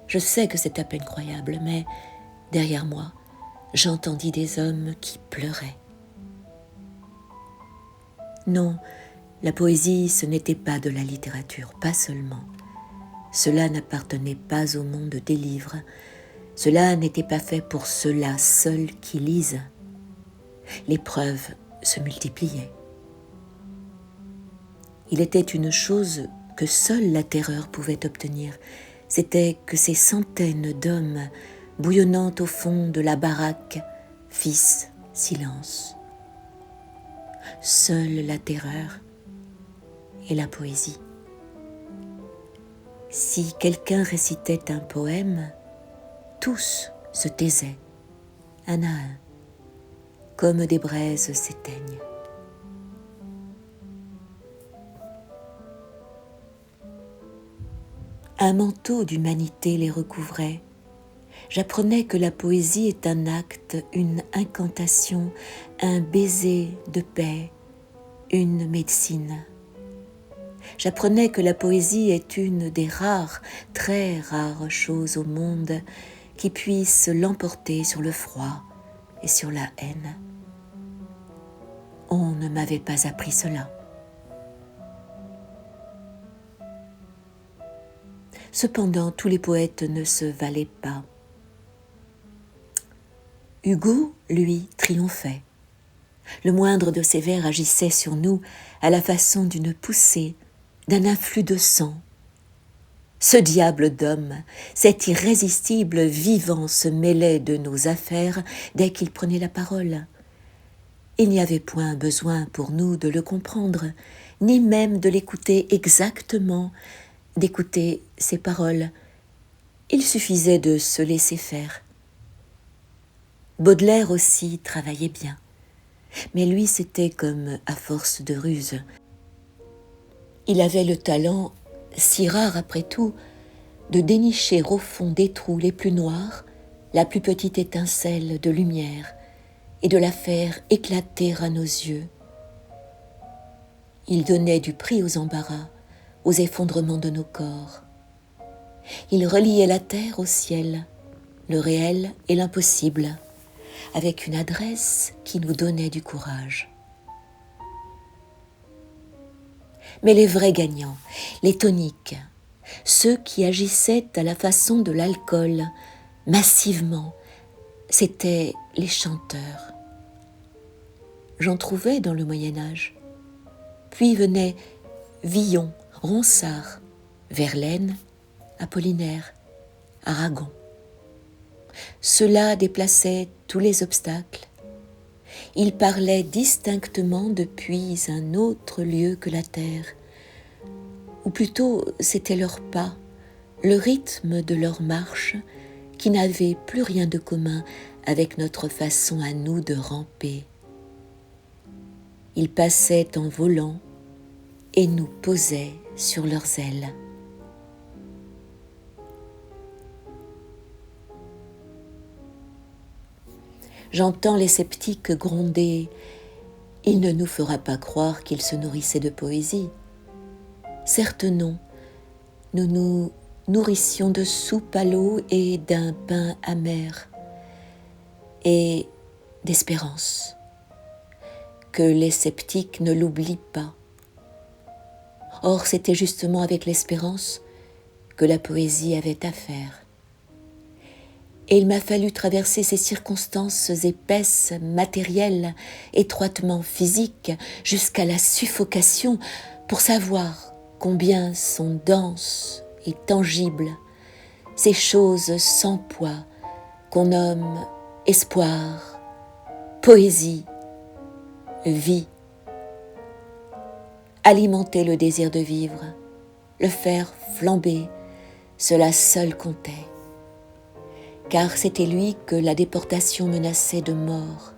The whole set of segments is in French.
Je sais que c'est à peine croyable, mais derrière moi, j'entendis des hommes qui pleuraient. Non, la poésie, ce n'était pas de la littérature, pas seulement. Cela n'appartenait pas au monde des livres. Cela n'était pas fait pour ceux-là seuls qui lisent. Les preuves se multipliaient. Il était une chose que seule la terreur pouvait obtenir. C'était que ces centaines d'hommes bouillonnant au fond de la baraque fissent silence. Seule la terreur et la poésie. Si quelqu'un récitait un poème, tous se taisaient, un à un, comme des braises s'éteignent. Un manteau d'humanité les recouvrait. J'apprenais que la poésie est un acte, une incantation, un baiser de paix, une médecine. J'apprenais que la poésie est une des rares, très rares choses au monde qui puissent l'emporter sur le froid et sur la haine. On ne m'avait pas appris cela. Cependant, tous les poètes ne se valaient pas. Hugo, lui, triomphait. Le moindre de ses vers agissait sur nous à la façon d'une poussée, d'un afflux de sang. Ce diable d'homme, cet irrésistible vivant se mêlait de nos affaires dès qu'il prenait la parole. Il n'y avait point besoin pour nous de le comprendre, ni même de l'écouter exactement, d'écouter ses paroles. Il suffisait de se laisser faire. Baudelaire aussi travaillait bien, mais lui c'était comme à force de ruse. Il avait le talent, si rare après tout, de dénicher au fond des trous les plus noirs la plus petite étincelle de lumière et de la faire éclater à nos yeux. Il donnait du prix aux embarras, aux effondrements de nos corps. Il reliait la terre au ciel, le réel et l'impossible, avec une adresse qui nous donnait du courage. Mais les vrais gagnants, les toniques, ceux qui agissaient à la façon de l'alcool, massivement, c'étaient les chanteurs. J'en trouvais dans le Moyen-Âge. Puis venaient Villon, Ronsard, Verlaine, Apollinaire, Aragon. Ceux-là déplaçaient tous les obstacles. Ils parlaient distinctement depuis un autre lieu que la terre, ou plutôt c'était leur pas, le rythme de leur marche qui n'avait plus rien de commun avec notre façon à nous de ramper. Ils passaient en volant et nous posaient sur leurs ailes. J'entends les sceptiques gronder « Il ne nous fera pas croire qu'il se nourrissait de poésie. » Certes non, nous nous nourrissions de soupe à l'eau et d'un pain amer, et d'espérance. Que les sceptiques ne l'oublient pas. Or, c'était justement avec l'espérance que la poésie avait à faire. Et il m'a fallu traverser ces circonstances épaisses, matérielles, étroitement physiques, jusqu'à la suffocation, pour savoir combien sont denses et tangibles ces choses sans poids qu'on nomme espoir, poésie, vie. Alimenter le désir de vivre, le faire flamber, cela seul comptait. Car c'était lui que la déportation menaçait de mort.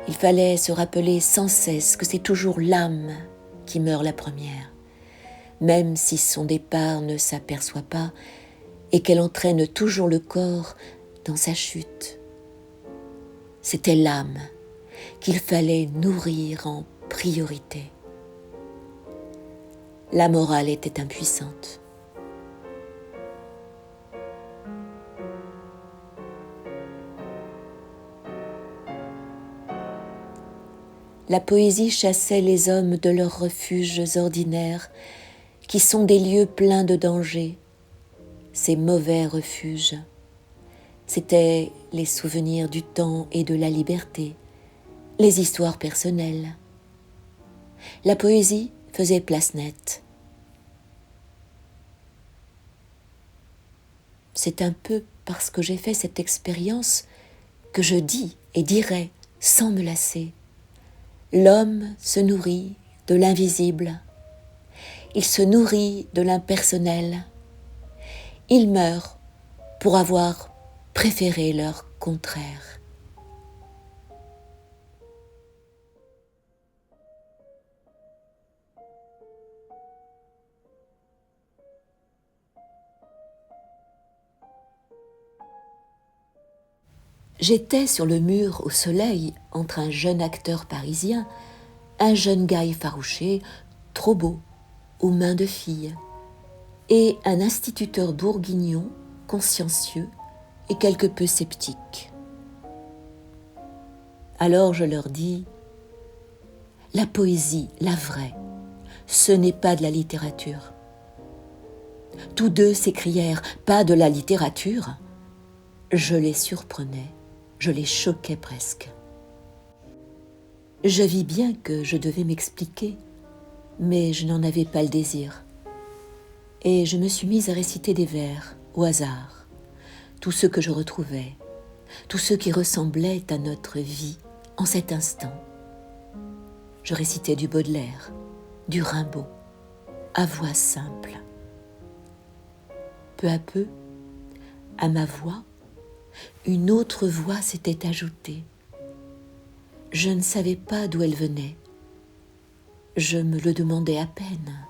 Il fallait se rappeler sans cesse que c'est toujours l'âme qui meurt la première, même si son départ ne s'aperçoit pas et qu'elle entraîne toujours le corps dans sa chute. C'était l'âme qu'il fallait nourrir en priorité. La morale était impuissante. La poésie chassait les hommes de leurs refuges ordinaires, qui sont des lieux pleins de dangers. Ces mauvais refuges, c'étaient les souvenirs du temps et de la liberté, les histoires personnelles. La poésie faisait place nette. C'est un peu parce que j'ai fait cette expérience que je dis et dirai sans me lasser. L'homme se nourrit de l'invisible. Il se nourrit de l'impersonnel. Il meurt pour avoir préféré leur contraire. J'étais sur le mur au soleil entre un jeune acteur parisien, un jeune gars effarouché, trop beau, aux mains de fille, et un instituteur bourguignon, consciencieux et quelque peu sceptique. Alors je leur dis, la poésie, la vraie, ce n'est pas de la littérature. Tous deux s'écrièrent, pas de la littérature. Je les surprenais, je les choquais presque. Je vis bien que je devais m'expliquer, mais je n'en avais pas le désir. Et je me suis mise à réciter des vers, au hasard, tous ceux que je retrouvais, tous ceux qui ressemblaient à notre vie en cet instant. Je récitais du Baudelaire, du Rimbaud, à voix simple. Peu à peu, à ma voix, une autre voix s'était ajoutée. Je ne savais pas d'où elle venait. Je me le demandais à peine.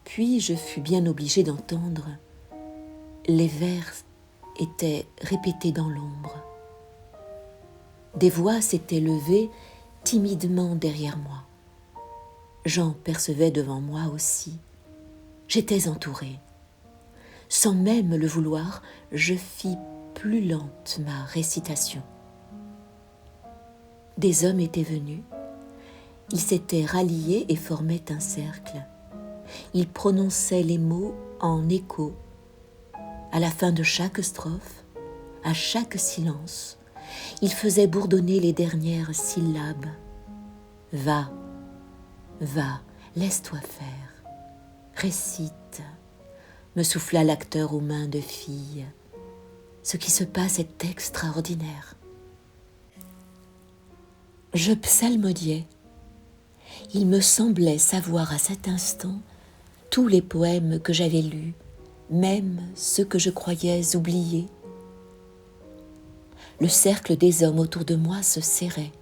Puis je fus bien obligée d'entendre. Les vers étaient répétés dans l'ombre. Des voix s'étaient levées timidement derrière moi. J'en percevais devant moi aussi. J'étais entourée. Sans même le vouloir, je fis plus lente ma récitation. Des hommes étaient venus. Ils s'étaient ralliés et formaient un cercle. Ils prononçaient les mots en écho. À la fin de chaque strophe, à chaque silence, ils faisaient bourdonner les dernières syllabes. Va, va, laisse-toi faire. Récite, me souffla l'acteur aux mains de fille. Ce qui se passe est extraordinaire. Je psalmodiais. Il me semblait savoir à cet instant tous les poèmes que j'avais lus, même ceux que je croyais oubliés. Le cercle des hommes autour de moi se serrait.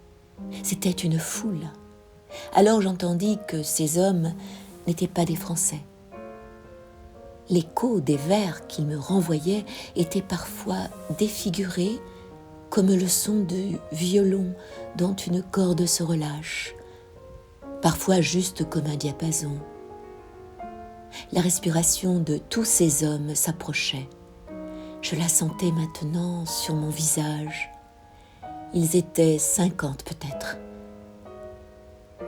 C'était une foule. Alors j'entendis que ces hommes n'étaient pas des Français. L'écho des vers qu'ils me renvoyaient était parfois défiguré comme le son du violon dont une corde se relâche, parfois juste comme un diapason. La respiration de tous ces hommes s'approchait. Je la sentais maintenant sur mon visage. Ils étaient 50 peut-être.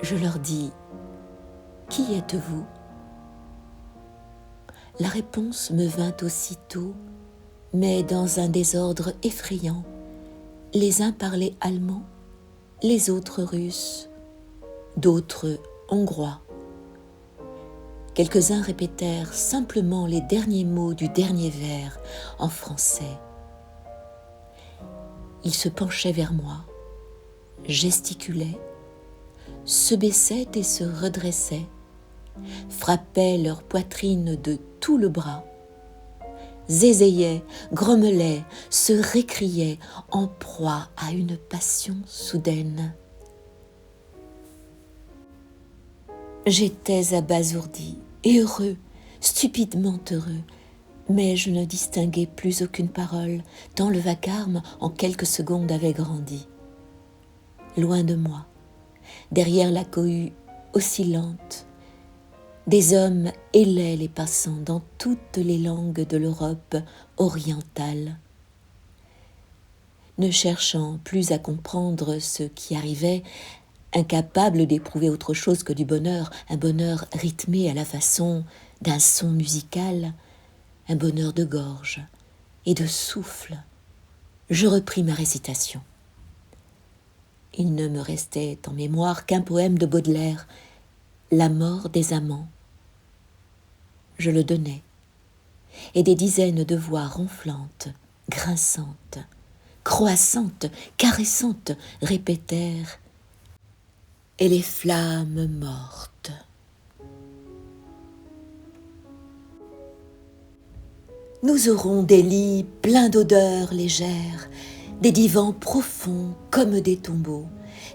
Je leur dis « Qui êtes-vous » La réponse me vint aussitôt, mais dans un désordre effrayant. Les uns parlaient allemand, les autres russe, d'autres hongrois. Quelques-uns répétèrent simplement les derniers mots du dernier vers en français. Ils se penchaient vers moi, gesticulaient, se baissaient et se redressaient, frappaient leur poitrine de tout le bras, zézayaient, grommelaient, se récriaient en proie à une passion soudaine. J'étais abasourdi et heureux, stupidement heureux, mais je ne distinguais plus aucune parole, tant le vacarme en quelques secondes avait grandi. Loin de moi, derrière la cohue oscillante, des hommes hélaient les passants dans toutes les langues de l'Europe orientale. Ne cherchant plus à comprendre ce qui arrivait, incapable d'éprouver autre chose que du bonheur, un bonheur rythmé à la façon d'un son musical, un bonheur de gorge et de souffle, je repris ma récitation. Il ne me restait en mémoire qu'un poème de Baudelaire, La mort des amants. Je le donnai, et des dizaines de voix ronflantes, grinçantes, croissantes, caressantes répétèrent « Et les flammes mortes ». Nous aurons des lits pleins d'odeurs légères, des divans profonds comme des tombeaux,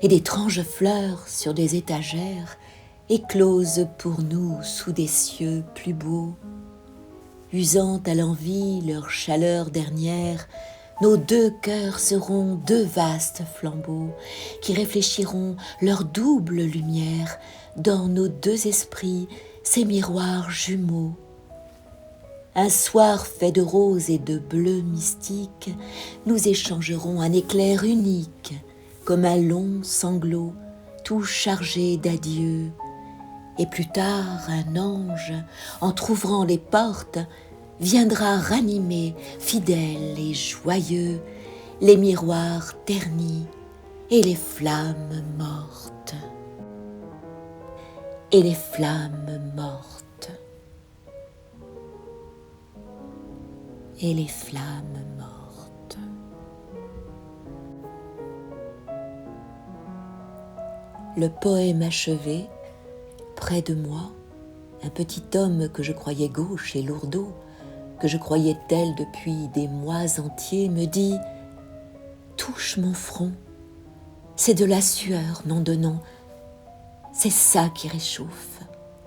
et d'étranges fleurs sur des étagères écloses pour nous sous des cieux plus beaux. Usant à l'envie leur chaleur dernière, nos deux cœurs seront deux vastes flambeaux qui réfléchiront leur double lumière dans nos deux esprits, ces miroirs jumeaux. Un soir fait de rose et de bleu mystique, nous échangerons un éclair unique, comme un long sanglot, tout chargé d'adieu. Et plus tard, un ange, en trouvrant les portes, viendra ranimer, fidèle et joyeux, les miroirs ternis et les flammes mortes. Et les flammes mortes. Et les flammes mortes. Le poème achevé, près de moi, un petit homme que je croyais gauche et lourdeau, que je croyais tel depuis des mois entiers, me dit « Touche mon front, c'est de la sueur, nom de nom, c'est ça qui réchauffe,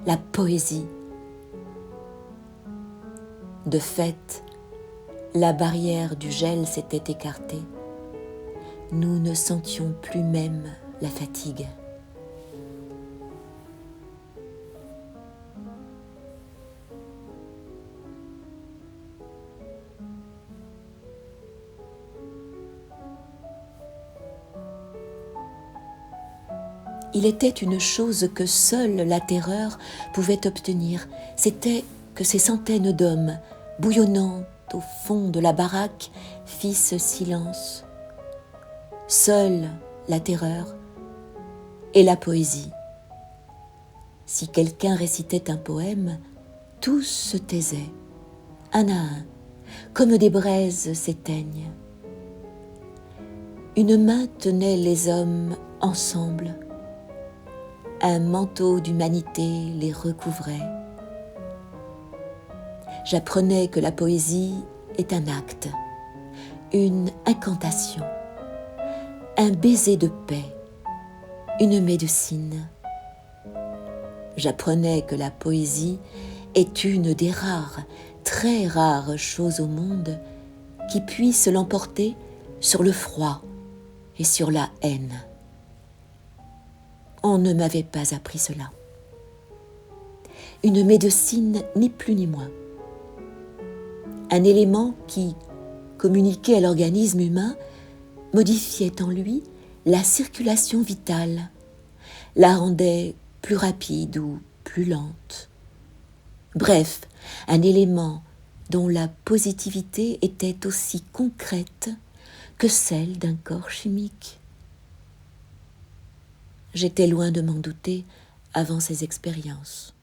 la poésie. » De fait, la barrière du gel s'était écartée. Nous ne sentions plus même la fatigue. Il était une chose que seule la terreur pouvait obtenir, c'était que ces centaines d'hommes, bouillonnant au fond de la baraque, fissent silence. Seule la terreur et la poésie. Si quelqu'un récitait un poème, tous se taisaient, un à un, comme des braises s'éteignent. Une main tenait les hommes ensemble. Un manteau d'humanité les recouvrait. J'apprenais que la poésie est un acte, une incantation, un baiser de paix, une médecine. J'apprenais que la poésie est une des rares, très rares choses au monde qui puissent l'emporter sur le froid et sur la haine. On ne m'avait pas appris cela. Une médecine, ni plus ni moins. Un élément qui, communiqué à l'organisme humain, modifiait en lui la circulation vitale, la rendait plus rapide ou plus lente. Bref, un élément dont la positivité était aussi concrète que celle d'un corps chimique. J'étais loin de m'en douter avant ces expériences.